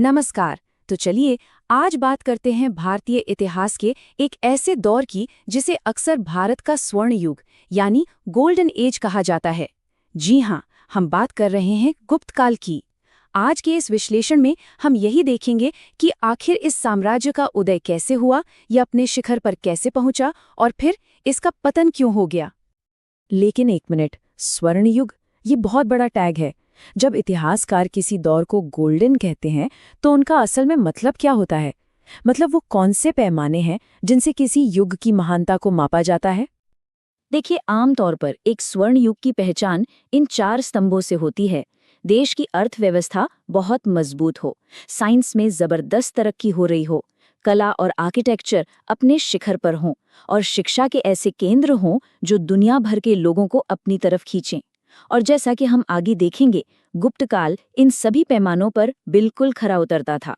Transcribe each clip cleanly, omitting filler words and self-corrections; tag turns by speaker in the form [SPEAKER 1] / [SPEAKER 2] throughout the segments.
[SPEAKER 1] नमस्कार। तो चलिए आज बात करते हैं भारतीय इतिहास के एक ऐसे दौर की जिसे अक्सर भारत का स्वर्ण युग यानी गोल्डन एज कहा जाता है। जी हाँ, हम बात कर रहे हैं गुप्त काल की। आज के इस विश्लेषण में हम यही देखेंगे कि आखिर इस साम्राज्य का उदय कैसे हुआ, यह अपने शिखर पर कैसे पहुंचा और फिर इसका पतन क्यों हो गया। लेकिन एक मिनट, स्वर्ण युग ये बहुत बड़ा टैग है। जब इतिहासकार किसी दौर को गोल्डन कहते हैं तो उनका असल में मतलब क्या होता है? मतलब वो कौन से पैमाने हैं जिनसे किसी युग की महानता को मापा जाता है? देखिए, आमतौर पर एक स्वर्ण युग की पहचान इन 4 स्तंभों से होती है। देश की अर्थव्यवस्था बहुत मजबूत हो, साइंस में जबरदस्त तरक्की हो रही हो, कला और आर्किटेक्चर अपने शिखर पर हों और शिक्षा के ऐसे केंद्र हों जो दुनिया भर के लोगों को अपनी तरफ खींचें। और जैसा कि हम आगे देखेंगे, गुप्त काल इन सभी पैमानों पर बिल्कुल खरा उतरता था।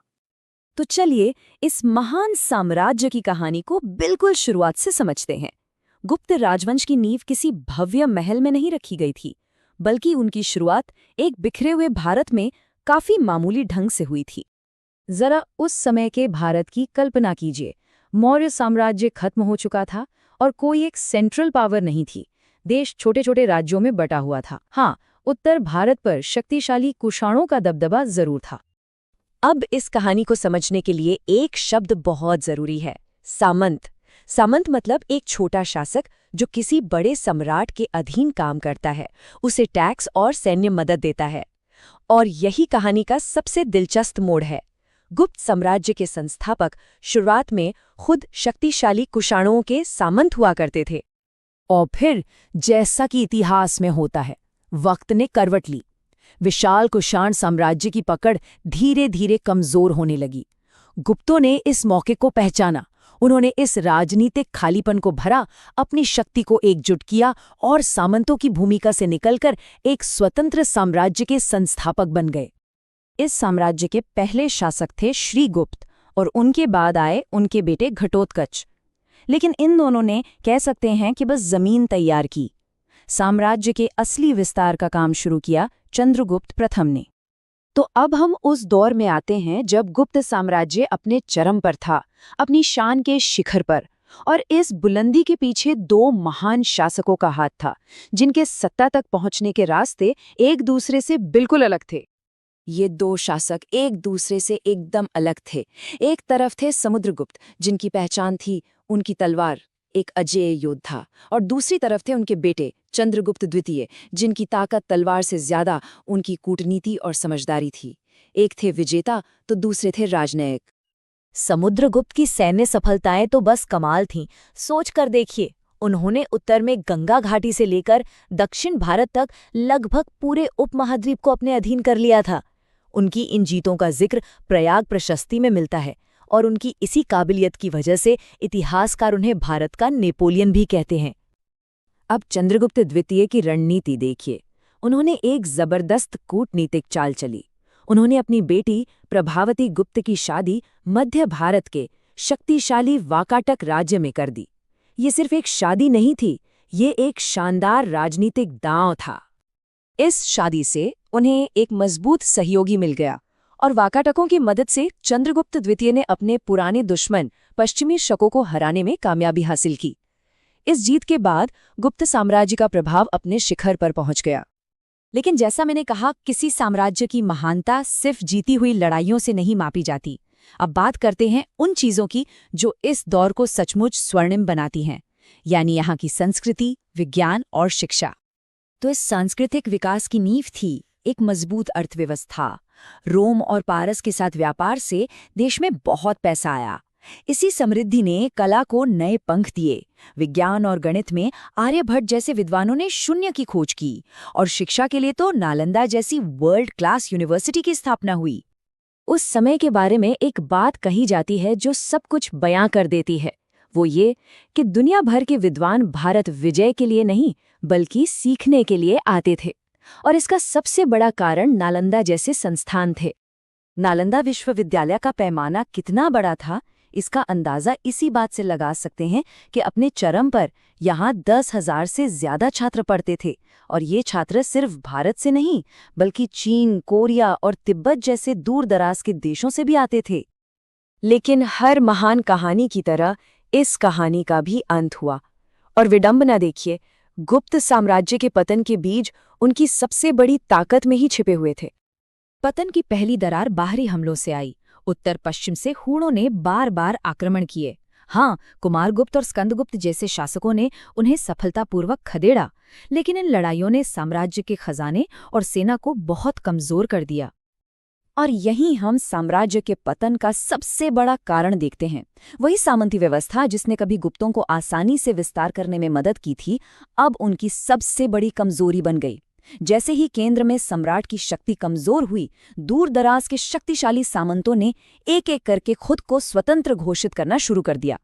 [SPEAKER 1] तो चलिए इस महान साम्राज्य की कहानी को बिल्कुल शुरुआत से समझते हैं। गुप्त राजवंश की नींव किसी भव्य महल में नहीं रखी गई थी, बल्कि उनकी शुरुआत एक बिखरे हुए भारत में काफी मामूली ढंग से हुई थी। जरा उस समय के भारत की कल्पना कीजिए। मौर्य साम्राज्य खत्म हो चुका था और कोई एक सेंट्रल पावर नहीं थी। देश छोटे छोटे राज्यों में बटा हुआ था। हाँ, उत्तर भारत पर शक्तिशाली कुषाणों का दबदबा जरूर था। अब इस कहानी को समझने के लिए एक शब्द बहुत जरूरी है, सामंत। सामंत मतलब एक छोटा शासक जो किसी बड़े सम्राट के अधीन काम करता है, उसे टैक्स और सैन्य मदद देता है। और यही कहानी का सबसे दिलचस्प मोड़ है। गुप्त साम्राज्य के संस्थापक शुरुआत में खुद शक्तिशाली कुषाणों के सामंत हुआ करते थे। और फिर जैसा कि इतिहास में होता है, वक्त ने करवट ली। विशाल कुषाण साम्राज्य की पकड़ धीरे धीरे कमजोर होने लगी। गुप्तों ने इस मौके को पहचाना। उन्होंने इस राजनीतिक खालीपन को भरा, अपनी शक्ति को एकजुट किया और सामंतों की भूमिका से निकलकर एक स्वतंत्र साम्राज्य के संस्थापक बन गए। इस साम्राज्य के पहले शासक थे श्रीगुप्त और उनके बाद आए उनके बेटे घटोत्कच। लेकिन इन दोनों ने कह सकते हैं कि बस जमीन तैयार की। साम्राज्य के असली विस्तार का काम शुरू किया चंद्रगुप्त प्रथम ने। तो अब हम उस दौर में आते हैं जब गुप्त साम्राज्य अपने चरम पर था, अपनी शान के शिखर पर। और इस बुलंदी के पीछे 2 महान शासकों का हाथ था, जिनके सत्ता तक पहुंचने के रास्ते एक दूसरे से बिल्कुल अलग थे। ये 2 शासक एक दूसरे से एकदम अलग थे। एक तरफ थे समुद्रगुप्त, जिनकी पहचान थी उनकी तलवार, एक अजेय योद्धा, और दूसरी तरफ थे उनके बेटे चंद्रगुप्त द्वितीय, जिनकी ताकत तलवार से ज्यादा उनकी कूटनीति और समझदारी थी। एक थे विजेता तो दूसरे थे राजनयिक। समुद्रगुप्त की सैन्य सफलताएं तो बस कमाल थीं। सोच कर देखिए, उन्होंने उत्तर में गंगा घाटी से लेकर दक्षिण भारत तक लगभग पूरे उपमहाद्वीप को अपने अधीन कर लिया था। उनकी इन जीतों का जिक्र प्रयाग प्रशस्ति में मिलता है और उनकी इसी काबिलियत की वजह से इतिहासकार उन्हें भारत का नेपोलियन भी कहते हैं। अब चंद्रगुप्त द्वितीय की रणनीति देखिए। उन्होंने एक जबरदस्त कूटनीतिक चाल चली। उन्होंने अपनी बेटी प्रभावती गुप्त की शादी मध्य भारत के शक्तिशाली वाकाटक राज्य में कर दी। ये सिर्फ एक शादी नहीं थी, ये एक शानदार राजनीतिक दांव था। इस शादी से उन्हें एक मजबूत सहयोगी मिल गया और वाकाटकों की मदद से चंद्रगुप्त द्वितीय ने अपने पुराने दुश्मन पश्चिमी शकों को हराने में कामयाबी हासिल की। इस जीत के बाद गुप्त साम्राज्य का प्रभाव अपने शिखर पर पहुंच गया। लेकिन जैसा मैंने कहा, किसी साम्राज्य की महानता सिर्फ जीती हुई लड़ाइयों से नहीं मापी जाती। अब बात करते हैं उन चीजों की जो इस दौर को सचमुच स्वर्णिम बनाती हैं, यानी यहाँ की संस्कृति, विज्ञान और शिक्षा। तो इस सांस्कृतिक विकास की नींव थी एक मजबूत अर्थव्यवस्था। रोम और पारस के साथ व्यापार से देश में बहुत पैसा आया। इसी समृद्धि ने कला को नए पंख दिए। विज्ञान और गणित में आर्यभट्ट जैसे विद्वानों ने शून्य की खोज की और शिक्षा के लिए तो नालंदा जैसी वर्ल्ड क्लास यूनिवर्सिटी की स्थापना हुई। उस समय के बारे में एक बात कही जाती है जो सब कुछ बयां कर देती है। वो ये कि दुनिया भर के विद्वान भारत विजय के लिए नहीं बल्कि सीखने के लिए आते थे। और इसका सबसे बड़ा कारण नालंदा जैसे संस्थान थे। नालंदा विश्वविद्यालय का पैमाना कितना बड़ा था, इसका अंदाजा इसी बात से लगा सकते हैं कि अपने चरम पर यहाँ 10,000 से ज्यादा छात्र पढ़ते थे, और ये छात्र सिर्फ भारत से नहीं बल्कि चीन, कोरिया और तिब्बत जैसे दूर दराज के देशों से भी आते थे। लेकिन हर महान कहानी की तरह इस कहानी का भी अंत हुआ, और विडंबना देखिए, गुप्त साम्राज्य के पतन के बीज उनकी सबसे बड़ी ताकत में ही छिपे हुए थे। पतन की पहली दरार बाहरी हमलों से आई। उत्तर पश्चिम से हूणों ने बार बार आक्रमण किए। हाँ, कुमारगुप्त और स्कंदगुप्त जैसे शासकों ने उन्हें सफलतापूर्वक खदेड़ा, लेकिन इन लड़ाइयों ने साम्राज्य के खजाने और सेना को बहुत कमजोर कर दिया। और यहीं हम साम्राज्य के पतन का सबसे बड़ा कारण देखते हैं। वही सामंती व्यवस्था जिसने कभी गुप्तों को आसानी से विस्तार करने में मदद की थी, अब उनकी सबसे बड़ी कमजोरी बन गई। जैसे ही केंद्र में सम्राट की शक्ति कमजोर हुई, दूर दराज के शक्तिशाली सामंतों ने एक एक करके खुद को स्वतंत्र घोषित करना शुरू कर दिया।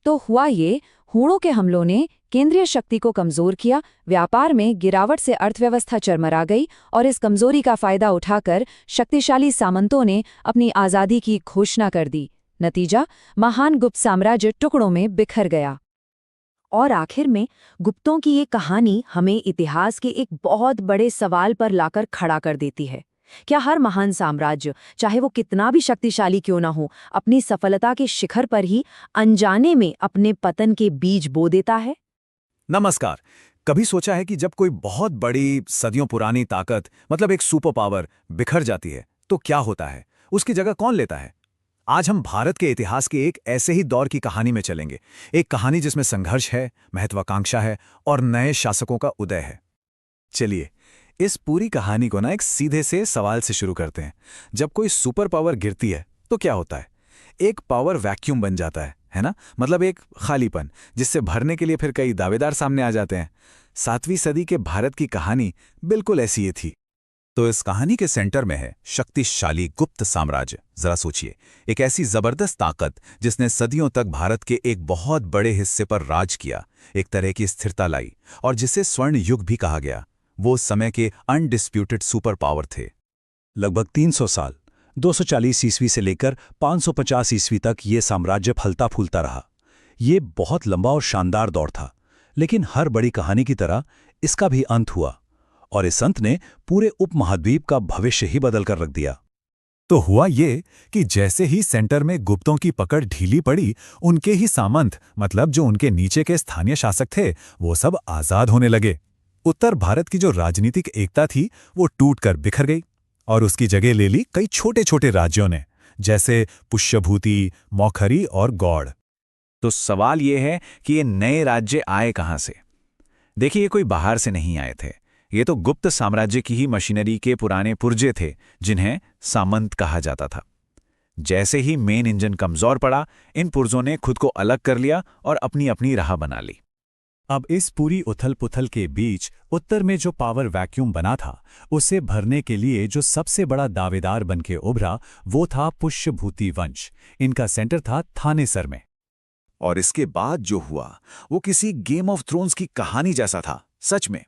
[SPEAKER 1] तो हुआ ये, हूणों के हमलों ने केंद्रीय शक्ति को कमजोर किया, व्यापार में गिरावट से अर्थव्यवस्था चरमरा गई, और इस कमजोरी का फायदा उठाकर शक्तिशाली सामंतों ने अपनी आज़ादी की घोषणा कर दी। नतीजा, महान गुप्त साम्राज्य टुकड़ों में बिखर गया। और आखिर में गुप्तों की ये कहानी हमें इतिहास के एक बहुत बड़े सवाल पर लाकर खड़ा कर देती है। क्या हर महान साम्राज्य, चाहे वो कितना भी शक्तिशाली क्यों ना हो, अपनी सफलता के शिखर पर ही अनजाने में अपने पतन के बीज बो देता है?
[SPEAKER 2] नमस्कार। कभी सोचा है कि जब कोई बहुत बड़ी सदियों पुरानी ताकत, मतलब एक सुपर पावर, बिखर जाती है तो क्या होता है? उसकी जगह कौन लेता है? आज हम भारत के इतिहास के एक ऐसे ही दौर की कहानी में चलेंगे। एक कहानी जिसमें संघर्ष है, महत्वाकांक्षा है और नए शासकों का उदय है। चलिए, इस पूरी कहानी को एक सीधे से सवाल से शुरू करते हैं। जब कोई सुपर पावर गिरती है तो क्या होता है? एक पावर वैक्यूम बन जाता है ना? मतलब एक खालीपन, जिससे भरने के लिए फिर कई दावेदार सामने आ जाते हैं। 7वीं सदी के भारत की कहानी बिल्कुल ऐसी ही थी। तो इस कहानी के सेंटर में है शक्तिशाली गुप्त साम्राज्य। जरा सोचिए, एक ऐसी जबरदस्त ताकत जिसने सदियों तक भारत के एक बहुत बड़े हिस्से पर राज किया, एक तरह की स्थिरता लाई, और जिसे स्वर्ण युग भी कहा गया। वो उस समय के अनडिस्प्यूटेड सुपर पावर थे। लगभग 300 साल, 240 ईस्वी से लेकर 550 ईस्वी तक ये साम्राज्य फलता फूलता रहा। ये बहुत लंबा और शानदार दौर था, लेकिन हर बड़ी कहानी की तरह इसका भी अंत हुआ, और इस अंत ने पूरे उपमहाद्वीप का भविष्य ही बदल कर रख दिया। तो हुआ ये कि जैसे ही सेंटर में गुप्तों की पकड़ ढीली पड़ी, उनके ही सामंत, मतलब जो उनके नीचे के स्थानीय शासक थे, वो सब आजाद होने लगे। उत्तर भारत की जो राजनीतिक एकता थी वो टूटकर बिखर गई, और उसकी जगह ले ली कई छोटे छोटे राज्यों ने, जैसे पुष्यभूति, मौखरी और गौड़। तो सवाल ये है कि ये नए राज्य आए कहां से? देखिए, ये कोई बाहर से नहीं आए थे। ये तो गुप्त साम्राज्य की ही मशीनरी के पुराने पुर्जे थे, जिन्हें सामंत कहा जाता था। जैसे ही मेन इंजन कमजोर पड़ा, इन पुर्जों ने खुद को अलग कर लिया और अपनी अपनी राह बना ली। अब इस पूरी उथल पुथल के बीच उत्तर में जो पावर वैक्यूम बना था, उसे भरने के लिए जो सबसे बड़ा दावेदार बनके उभरा, वो था पुष्यभूति वंश। इनका सेंटर था थानेसर में। और इसके बाद जो हुआ वो किसी गेम ऑफ थ्रोन्स की कहानी जैसा था। सच में,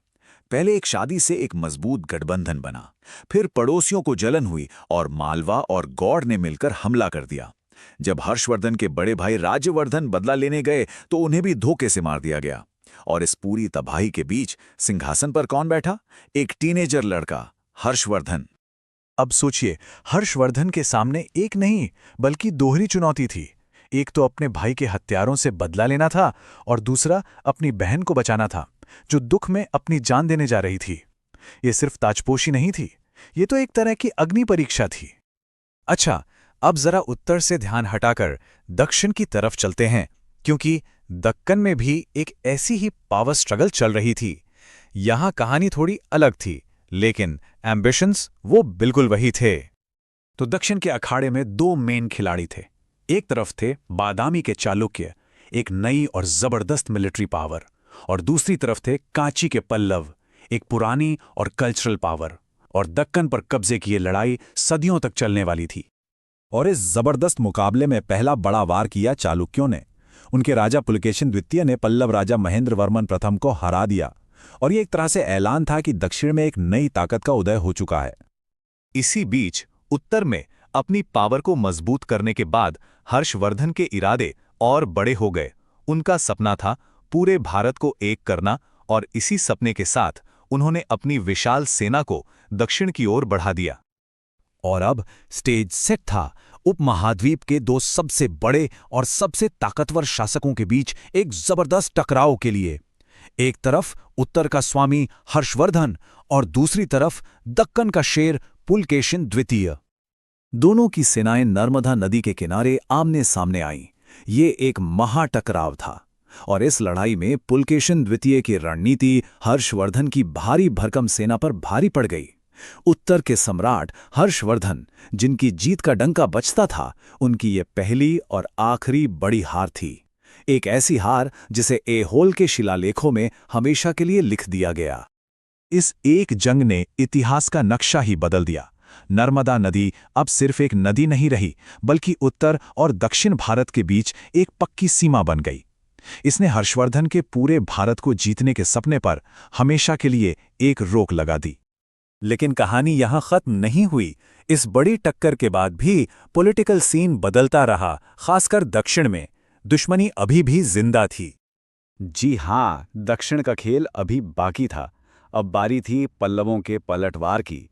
[SPEAKER 2] पहले एक शादी से एक मजबूत गठबंधन बना, फिर पड़ोसियों को जलन हुई और मालवा और गौड़ ने मिलकर हमला कर दिया। जब हर्षवर्धन के बड़े भाई राज्यवर्धन बदला लेने गए तो उन्हें भी धोखे से मार दिया गया। और इस पूरी तबाही के बीच सिंहासन पर कौन बैठा? एक टीनेजर लड़का, हर्षवर्धन। अब सोचिए, हर्षवर्धन के सामने एक नहीं बल्कि दोहरी चुनौती थी। एक तो अपने भाई के हत्यारों से बदला लेना था, और दूसरा अपनी बहन को बचाना था, जो दुख में अपनी जान देने जा रही थी। ये सिर्फ ताजपोशी नहीं थी, ये तो एक तरह की अग्नि परीक्षा थी। अच्छा, अब जरा उत्तर से ध्यान हटाकर दक्षिण की तरफ चलते हैं, क्योंकि दक्कन में भी एक ऐसी ही पावर स्ट्रगल चल रही थी। यहां कहानी थोड़ी अलग थी, लेकिन एम्बिशंस वो बिल्कुल वही थे। तो दक्षिण के अखाड़े में दो मेन खिलाड़ी थे। एक तरफ थे बादामी के चालुक्य, एक नई और जबरदस्त मिलिट्री पावर, और दूसरी तरफ थे कांची के पल्लव, एक पुरानी और कल्चरल पावर। और दक्कन पर कब्जे की ये लड़ाई सदियों तक चलने वाली थी। और इस जबरदस्त मुकाबले में पहला बड़ा वार किया चालुक्यों ने। उनके राजा पुलकेशिन द्वितीय ने पल्लव राजा महेंद्र वर्मन प्रथम को हरा दिया, और ये एक तरह से ऐलान था कि दक्षिण में एक नई ताकत का उदय हो चुका है। इसी बीच उत्तर में
[SPEAKER 3] अपनी पावर को मजबूत करने के बाद हर्षवर्धन के इरादे और बड़े हो गए। उनका सपना था पूरे भारत को एक करना और इसी सपने के साथ उन्होंने अपनी विशाल सेना को दक्षिण की ओर बढ़ा दिया।
[SPEAKER 2] और अब स्टेज सेट था उपमहाद्वीप के दो सबसे बड़े और सबसे ताकतवर शासकों के बीच एक जबरदस्त टकराव के लिए। एक तरफ उत्तर का स्वामी हर्षवर्धन और दूसरी तरफ दक्कन का शेर पुलकेशिन द्वितीय। दोनों की सेनाएं नर्मदा नदी के किनारे आमने सामने आईं। ये एक महाटकराव था और इस लड़ाई में पुलकेशिन द्वितीय की रणनीति हर्षवर्धन की भारी भरकम सेना पर भारी पड़ गई। उत्तर के सम्राट हर्षवर्धन, जिनकी जीत का डंका बजता था, उनकी ये पहली और आखिरी बड़ी हार थी। एक ऐसी हार जिसे ऐहोल के शिलालेखों में हमेशा के लिए लिख दिया गया।
[SPEAKER 3] इस एक जंग ने इतिहास का नक्शा ही बदल दिया। नर्मदा नदी अब सिर्फ एक नदी नहीं रही, बल्कि उत्तर और दक्षिण भारत के बीच एक पक्की सीमा बन गई। इसने हर्षवर्धन के पूरे भारत को जीतने के सपने पर हमेशा के लिए एक रोक लगा दी।
[SPEAKER 2] लेकिन कहानी यहां खत्म नहीं हुई। इस बड़ी टक्कर के बाद भी पॉलिटिकल सीन बदलता रहा, खासकर दक्षिण में। दुश्मनी अभी भी जिंदा थी। जी हां, दक्षिण का खेल अभी बाकी था। अब बारी थी पल्लवों के पलटवार की।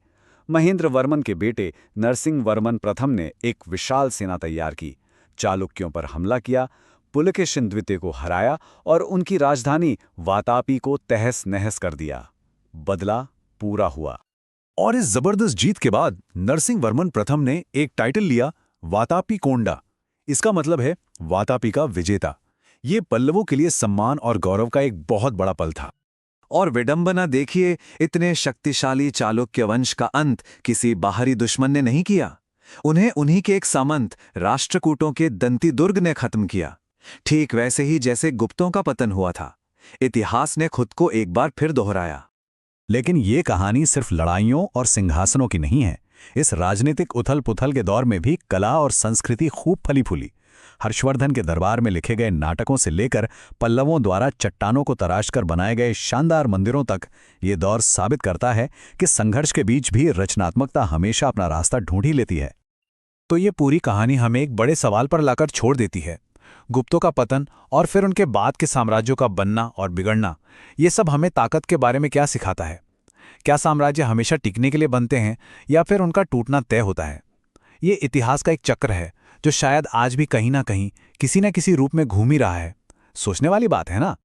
[SPEAKER 2] महेंद्र वर्मन के बेटे नरसिंह वर्मन प्रथम ने एक विशाल सेना तैयार की, चालुक्यों पर हमला किया, पुलकेशिन द्वितीय को हराया और उनकी राजधानी वातापी को तहस नहस कर दिया। बदला पूरा हुआ।
[SPEAKER 3] और इस जबरदस्त जीत के बाद नरसिंह वर्मन प्रथम ने एक टाइटल लिया, वातापी कोंडा। इसका मतलब है वातापी का विजेता। ये पल्लवों के लिए सम्मान और गौरव का एक बहुत बड़ा पल था।
[SPEAKER 4] और विडंबना देखिए, इतने शक्तिशाली चालुक्य वंश का अंत किसी बाहरी दुश्मन ने नहीं किया। उन्हें उन्हीं के एक सामंत राष्ट्रकूटों के दंती दुर्ग ने खत्म किया, ठीक वैसे ही जैसे गुप्तों का पतन हुआ था। इतिहास ने खुद को एक बार फिर दोहराया।
[SPEAKER 3] लेकिन ये कहानी सिर्फ लड़ाइयों और सिंहासनों की नहीं है। इस राजनीतिक उथल-पुथल के दौर में भी कला और संस्कृति खूब फली फूली। हर्षवर्धन के दरबार में लिखे गए नाटकों से लेकर पल्लवों द्वारा चट्टानों को तराशकर बनाए गए शानदार मंदिरों तक, ये दौर साबित करता है कि संघर्ष के बीच भी रचनात्मकता हमेशा अपना रास्ता ढूंढ ही लेती है।
[SPEAKER 2] तो ये पूरी कहानी हमें एक बड़े सवाल पर लाकर छोड़ देती है। गुप्तों का पतन और फिर उनके बाद के साम्राज्यों का बनना और बिगड़ना, ये सब हमें ताकत के बारे में क्या सिखाता है? क्या साम्राज्य हमेशा टिकने के लिए बनते हैं या फिर उनका टूटना तय होता है? ये इतिहास का एक चक्र है जो शायद आज भी कहीं ना कहीं किसी न किसी रूप में घूम ही रहा है। सोचने वाली बात है ना?